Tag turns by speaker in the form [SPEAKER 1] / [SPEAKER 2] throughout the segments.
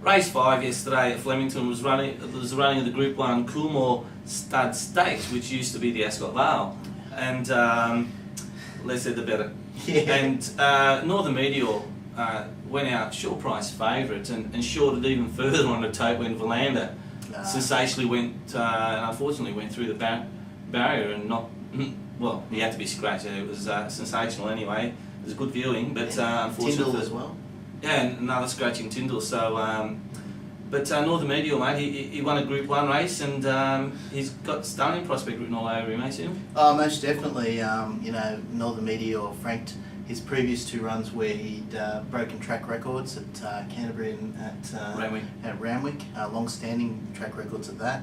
[SPEAKER 1] Race 5 yesterday at Flemington was running of the Group 1 Coolmore Stud Stakes, which used to be the Ascot Vale, and less said the better.
[SPEAKER 2] Yeah.
[SPEAKER 1] And Northern Meteor went out short price favourite and shorted even further on the tote when Verlander sensationally went and unfortunately went through the barrier and not. Well, he had to be scratched. It was sensational anyway. It was good viewing, but unfortunately.
[SPEAKER 2] Tyndall as well.
[SPEAKER 1] Yeah, and another scratching Tyndall. So, but Northern Meteor, mate, he won a Group 1 race and he's got stunning prospect written all over him, mate, Sim?
[SPEAKER 2] Oh, most definitely. You know, Northern Meteor franked his previous 2 runs where he'd broken track records at Canterbury and at Randwick, long-standing track records at that.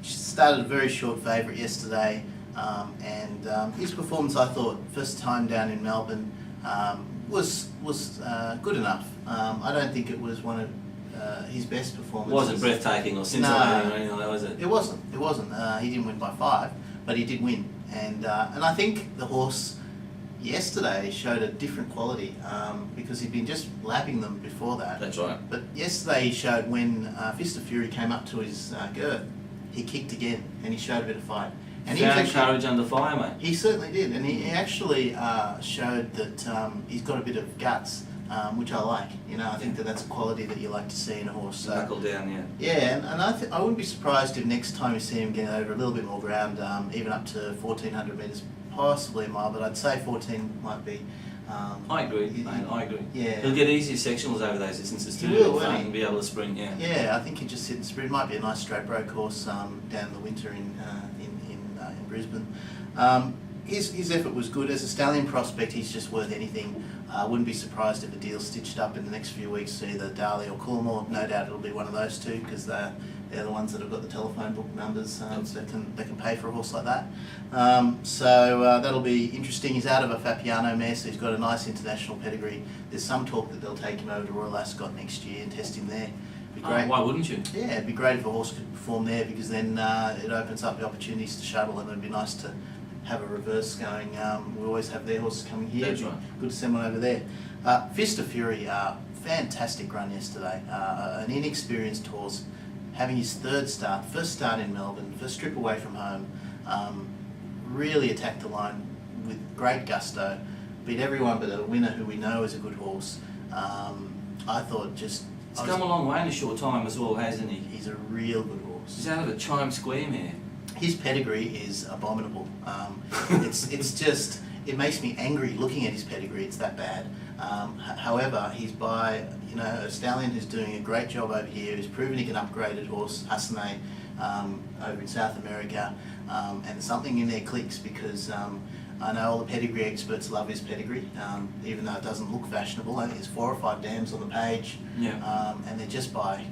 [SPEAKER 2] Started a very short favourite yesterday, and his performance, I thought, first time down in Melbourne, was good enough. I don't think it was one of his best performances.
[SPEAKER 1] Wasn't breathtaking or scintillating or anything like that, was it?
[SPEAKER 2] It wasn't. He didn't win by 5, but he did win, and I think the horse yesterday showed a different quality because he'd been just lapping them before that.
[SPEAKER 1] That's right.
[SPEAKER 2] But yesterday he showed when Fist of Fury came up to his girth, he kicked again and he showed a bit of fight. And
[SPEAKER 1] Found
[SPEAKER 2] he was
[SPEAKER 1] courage under fire, mate.
[SPEAKER 2] He certainly did, and he actually showed that he's got a bit of guts, which I like. You know, I think that's a quality that you like to see in a horse. So,
[SPEAKER 1] Knuckle down, yeah.
[SPEAKER 2] yeah, and I wouldn't be surprised if next time you see him get over a little bit more ground, even up to 1,400 metres, possibly a mile, but I'd say 14 might be.
[SPEAKER 1] I agree, mate, I agree.
[SPEAKER 2] Yeah.
[SPEAKER 1] He'll get easier sectionals over those distances too.
[SPEAKER 2] He will, won't
[SPEAKER 1] fun
[SPEAKER 2] he?
[SPEAKER 1] and be able to sprint, yeah.
[SPEAKER 2] Yeah, I think he just hit the sprint. Might be a nice straight broke horse down in the winter in Brisbane. His effort was good. As a stallion prospect, he's just worth anything. I wouldn't be surprised if a deal's stitched up in the next few weeks, either Darley or Coolmore. No doubt it'll be one of those two because they're the ones that have got the telephone book numbers, so they can pay for a horse like that. So that'll be interesting. He's out of a Fapiano mare, so he's got a nice international pedigree. There's some talk that they'll take him over to Royal Ascot next year and test him there. Be great.
[SPEAKER 1] Why wouldn't you?
[SPEAKER 2] Yeah, it'd be great if a horse could perform there because then it opens up the opportunities to shuttle, and it'd be nice to have a reverse going. We always have their horses coming here.
[SPEAKER 1] That's right.
[SPEAKER 2] Good to send one over there. Fist of Fury, fantastic run yesterday. An inexperienced horse, having his first start in Melbourne, first trip away from home, really attacked the line with great gusto, beat everyone but a winner who we know is a good horse. I thought just...
[SPEAKER 1] He's come a long way in a short time as well, hasn't he?
[SPEAKER 2] He's a real good horse.
[SPEAKER 1] He's out of a Chime Square mare.
[SPEAKER 2] His pedigree is abominable. It's just, it makes me angry looking at his pedigree. It's that bad. However, he's by a stallion who's doing a great job over here. Who's proven he can upgrade a horse, Hasane, over in South America, and something in there clicks because I know all the pedigree experts love his pedigree, even though it doesn't look fashionable. I think there's 4 or 5 dams on the page, and they're just by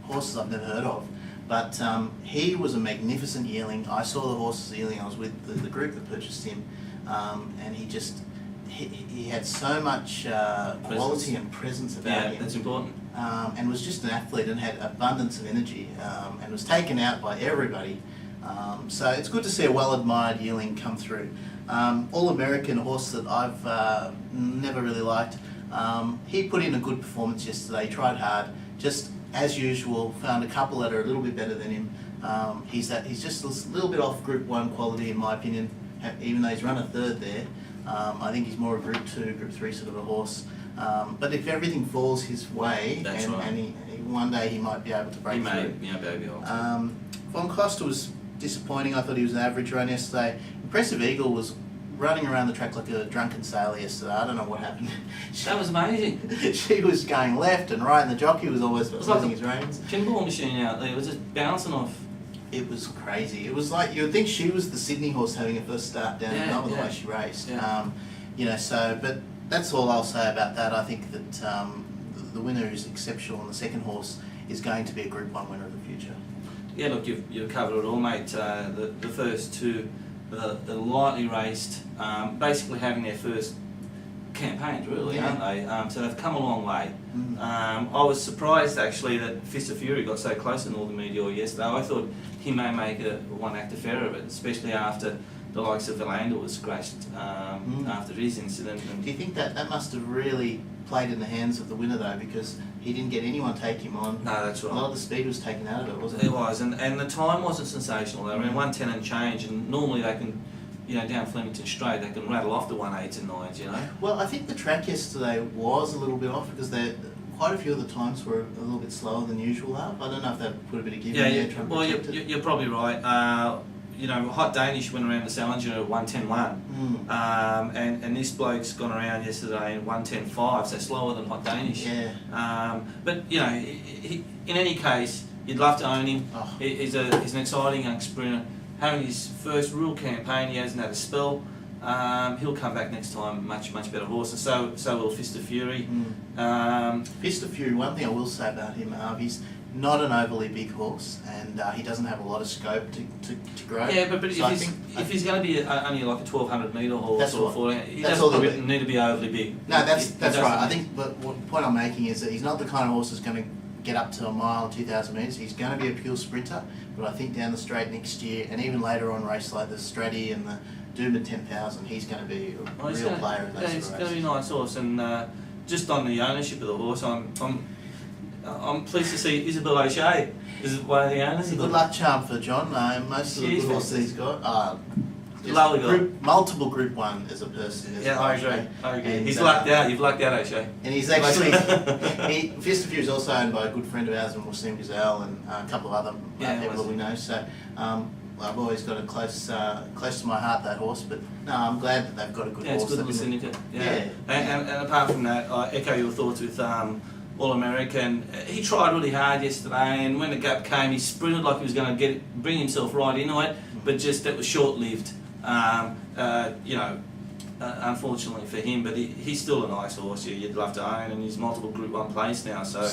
[SPEAKER 2] horses I've never heard of. But he was a magnificent yearling. I saw the horses yearling. I was with the group that purchased him, and he had so much quality and presence about him.
[SPEAKER 1] Yeah, that's important.
[SPEAKER 2] And was just an athlete and had abundance of energy, and was taken out by everybody. So it's good to see a well-admired yearling come through. All-American horse that I've never really liked. He put in a good performance yesterday. He tried hard. Just as usual, found a couple that are a little bit better than him. He's just a little bit off Group 1 quality in my opinion, even though he's run a third there. I think he's more a Group 2, Group 3 sort of a horse. But if everything falls his way, and one day he might be able to break through.
[SPEAKER 1] He may be able to.
[SPEAKER 2] Von Costa was disappointing. I thought he was an average run yesterday. Impressive Eagle was running around the track like a drunken sailor yesterday. I don't know what happened.
[SPEAKER 1] That was amazing.
[SPEAKER 2] She was going left and right, and the jockey was almost losing his reins.
[SPEAKER 1] Pinball machine out there. It was just bouncing off.
[SPEAKER 2] It was crazy. It was like you would think she was the Sydney horse having a first start down in Melbourne the way she raced.
[SPEAKER 1] Yeah.
[SPEAKER 2] But that's all I'll say about that. I think that the winner is exceptional, and the second horse is going to be a Group 1 winner of the future.
[SPEAKER 1] Yeah, look, you've covered it all, mate. The first two, the lightly raced, basically having their first campaigns, really, aren't they? So they've come a long way. I was surprised actually that Fist of Fury got so close to Northern Meteor yesterday. I thought he may make a one-act affair of it, especially after the likes of Valander was scratched after his incident. And
[SPEAKER 2] do you think that must have really played in the hands of the winner though, because he didn't get anyone take him on?
[SPEAKER 1] No, that's right.
[SPEAKER 2] A lot of the speed was taken out of it, wasn't it?
[SPEAKER 1] It was, and the time wasn't sensational. They ran 1:10 and change, and normally they can, down Flemington Straight, they can rattle off the 1:8s and 9s,
[SPEAKER 2] Well, I think the track yesterday was a little bit off because quite a few of the times were a little bit slower than usual up. I don't know if they put a bit of give in there.
[SPEAKER 1] Well, you're probably right. Hot Danish went around the Salinger at 1:10.1, and this bloke's gone around yesterday in 1:10.5, so slower than Hot Danish.
[SPEAKER 2] Yeah.
[SPEAKER 1] But in any case, you'd love to own him.
[SPEAKER 2] Oh.
[SPEAKER 1] He's an exciting young sprinter. Having his first real campaign, he hasn't had a spell. He'll come back next time, much better horse, and so will Fist of Fury.
[SPEAKER 2] Fist of Fury. One thing I will say about him, he's not an overly big horse, and he doesn't have a lot of scope to grow.
[SPEAKER 1] Yeah, but
[SPEAKER 2] so
[SPEAKER 1] if he's going to be only like a 1,200 metre horse,
[SPEAKER 2] that's
[SPEAKER 1] or
[SPEAKER 2] what,
[SPEAKER 1] 14, he
[SPEAKER 2] that's
[SPEAKER 1] doesn't
[SPEAKER 2] all
[SPEAKER 1] need to be overly big.
[SPEAKER 2] No, that's right. I think, but what the point I'm making is that he's not the kind of horse that's going to get up to a mile and 2,000 metres. He's going to be a pure sprinter, but I think down the straight next year, and even later on races like the Stratty and the Doomben 10,000, he's going to be a real player in those sort of races.
[SPEAKER 1] It's going to be a nice horse, and just on the ownership of the horse, I'm pleased to see Isabel O'Shea is one of the owners.
[SPEAKER 2] It's a good luck charm for John. Most of the good horses he's got.
[SPEAKER 1] Lovely guy.
[SPEAKER 2] Multiple Group 1 as a person.
[SPEAKER 1] I agree. And, he's lucked out. You've lucked out, O'Shea.
[SPEAKER 2] And he's actually Fist of Fury is also owned by a good friend of ours, Wasim Gazelle, and a couple of other people that we know. So I've always got a close to my heart, that horse. But no, I'm glad that they've got a good horse.
[SPEAKER 1] It's good little syndicate.
[SPEAKER 2] Yeah.
[SPEAKER 1] And apart from that, I echo your thoughts with All American. He tried really hard yesterday, and when the gap came, he sprinted like he was going to bring himself right into it, but just it was short-lived. Unfortunately for him, but he's still a nice horse. You'd love to own, and he's multiple Group 1 place now, so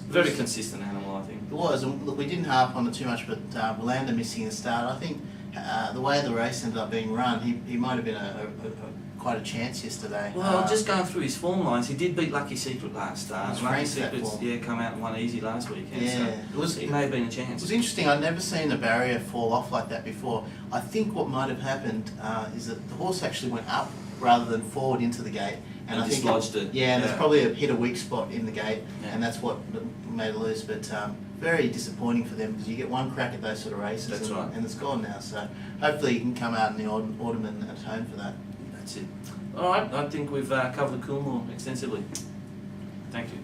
[SPEAKER 1] very consistent animal, I think.
[SPEAKER 2] It was, and look, we didn't harp on it too much, but Valander missing the start. I think the way the race ended up being run, he might have been quite a chance yesterday.
[SPEAKER 1] Well, just going through his form lines, he did beat Lucky Secret last start.
[SPEAKER 2] Lucky
[SPEAKER 1] Secret's come out and won easy last weekend.
[SPEAKER 2] Yeah,
[SPEAKER 1] so it may have been a chance.
[SPEAKER 2] It was interesting. I'd never seen a barrier fall off like that before. I think what might have happened is that the horse actually went up rather than forward into the gate,
[SPEAKER 1] and
[SPEAKER 2] I think
[SPEAKER 1] dislodged it.
[SPEAKER 2] Yeah, and there's probably hit a weak spot in the gate,
[SPEAKER 1] and
[SPEAKER 2] that's what made it loose. But very disappointing for them, because you get one crack at those sort of races,
[SPEAKER 1] That's right.
[SPEAKER 2] And it's gone now. So hopefully he can come out in the autumn and atone for that.
[SPEAKER 1] That's it. All right, I think we've covered Coolmore extensively. Thank you.